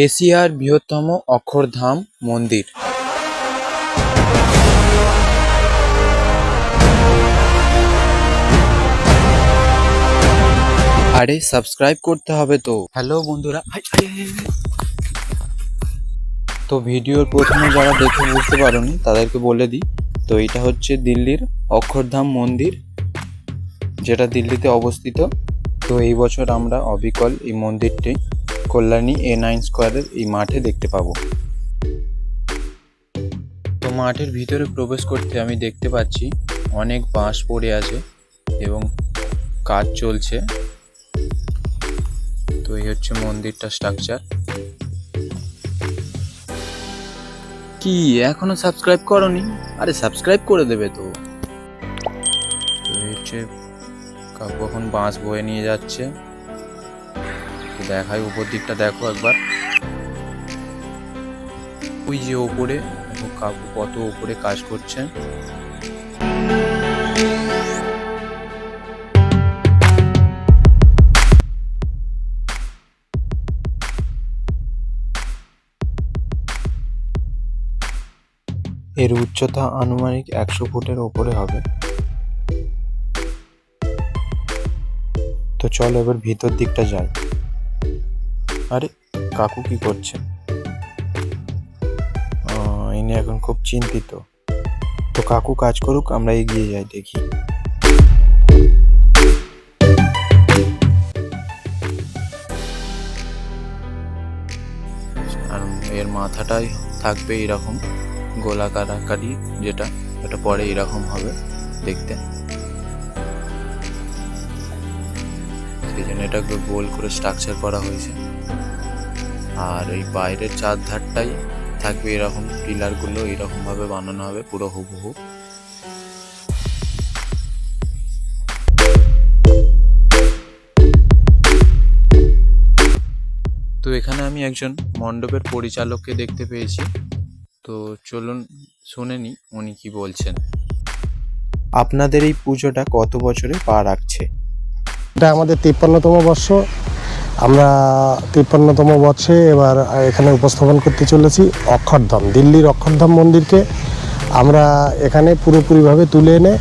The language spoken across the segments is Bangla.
এশিয়ার বৃহত্তম অক্ষরধাম মন্দির। আরে সাবস্ক্রাইব করতে হবে তো। হ্যালো বন্ধুরা, তো ভিডিওর প্রথমে যারা দেখে বুঝতে পারোনি তাদেরকে বলে দিই। তো এটা হচ্ছে দিল্লির অক্ষরধাম মন্দির, যেটা দিল্লিতে অবস্থিত। তো এই বছর আমরা অবিকল এই মন্দিরটি কল্যাণী A9 স্কোয়ারের এই মাঠে দেখতে পাবো। তো মাঠের ভিতরে প্রবেশ করতে আমি দেখতে পাচ্ছি অনেক বাঁশ পড়ে আছে এবং কাজ চলছে। তো এই হচ্ছে মন্দিরটা স্ট্রাকচার। কি এখনো সাবস্ক্রাইব করোনি? আরে সাবস্ক্রাইব করে দেবে তো। তো এই হচ্ছে কাকু এখন বাঁশ বয়ে নিয়ে যাচ্ছে। তো দেখাই উপর দিকটা, দেখো একবার। ওই যে ওপরে কাকু কত উপরে কাজ করছে। এর উচ্চতা আনুমানিক 100 ফুটের ওপরে হবে। তো চল এবার ভিতর দিকটা যাই। আরে কাকু কি করছে? ইনি এখন খুব চিন্তিত। তো কাকু কাজ করুক, আমরা এগিয়ে যাই দেখি। আর এর মাথাটাই থাকবে এরকম গোলাকার আকারই, যেটা এটা পরে এরকম হবে দেখতে। সেই জন্য এটাকে গোল করে স্ট্রাকচার করা হয়েছে। আর এই বাইরের চার ধারটাই থাকবে এরকম, পিলারগুলো এরকম ভাবে বানানো হবে পুরো হুবহু। তো এখানে আমি একজন মণ্ডপের পরিচালককে দেখতে পেয়েছি। তো চলুন শুনে নি উনি কি বলছেন। আপনাদের এই পুজোটা কত বছরে পা রাখছে? এটা আমাদের 53তম বর্ষ। আমরা 53তম বর্ষে এবার এখানে উপস্থাপন করতে চলেছি অক্ষরধাম, দিল্লির অক্ষরধাম মন্দিরকে আমরা এখানে পুরোপুরিভাবে তুলে এনে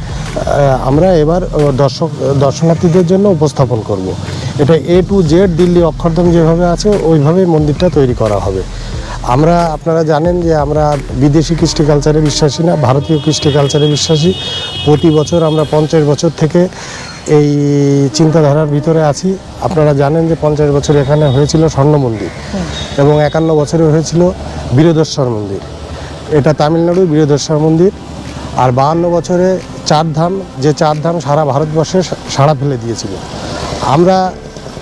আমরা এবার দর্শনার্থীদের জন্য উপস্থাপন করব। এটা A to Z Delhi Akshardham যেভাবে আছে ওইভাবে মন্দিরটা তৈরি করা হবে। আপনারা জানেন যে আমরা বিদেশি কৃষ্টি কালচারে বিশ্বাসী না, ভারতীয় কৃষ্টি কালচারে বিশ্বাসী। প্রতি বছর আমরা 50 বছর থেকে এই চিন্তাধারার ভিতরে আছি। আপনারা জানেন যে 50 বছর এখানে হয়েছিল স্বর্ণ মন্দির এবং 51 বছরে হয়েছিল বীরদেশ্বর মন্দির। এটা তামিলনাড়ুর বীরদেশ্বর মন্দির। আর 52 বছরে চারধাম, যে চারধাম সারা ভারতবর্ষে সাড়া ফেলে দিয়েছিল। আমরা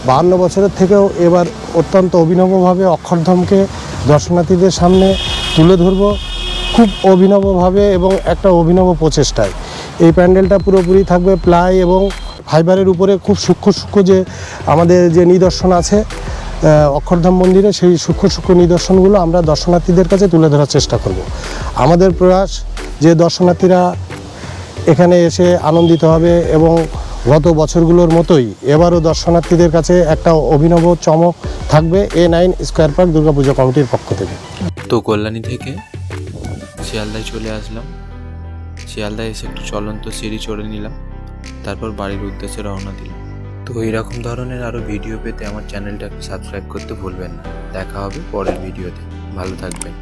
52 বছরের থেকেও এবার অত্যন্ত অভিনবভাবে অক্ষরধামকে দর্শনার্থীদের সামনে তুলে ধরব, খুব অভিনবভাবে এবং একটা অভিনব প্রচেষ্টায়। এই প্যান্ডেলটা পুরোপুরি থাকবে প্লাই এবং ফাইবারের উপরে খুব সূক্ষ্ম যে আমাদের যে নিদর্শন আছে অক্ষরধাম মন্দিরে, সেই সূক্ষ্ম নিদর্শনগুলো আমরা দর্শনার্থীদের কাছে তুলে ধরার চেষ্টা করব। আমাদের প্রয়াস যে দর্শনার্থীরা এখানে এসে আনন্দিত হবে এবং গত বছরগুলোর মতোই এবারও দর্শনার্থীদের কাছে একটা অভিনব চমক থাকবে A9 স্কোয়ার পার্ক দুর্গাপূজা কমিটির পক্ষ থেকে। তো কল্যাণী থেকে শিয়ালদায় চলে আসলাম। শিয়ালদায় এসে একটু চলন্ত সিঁড়ি চড়ে নিলাম, তারপর বাড়ির উদ্দেশ্যে রওনা দিলাম। তো এইরকম ধরনের আরও ভিডিও পেতে আমার চ্যানেলটাকে সাবস্ক্রাইব করতে ভুলবেন না। দেখা হবে পরের ভিডিওতে। ভালো থাকবেন।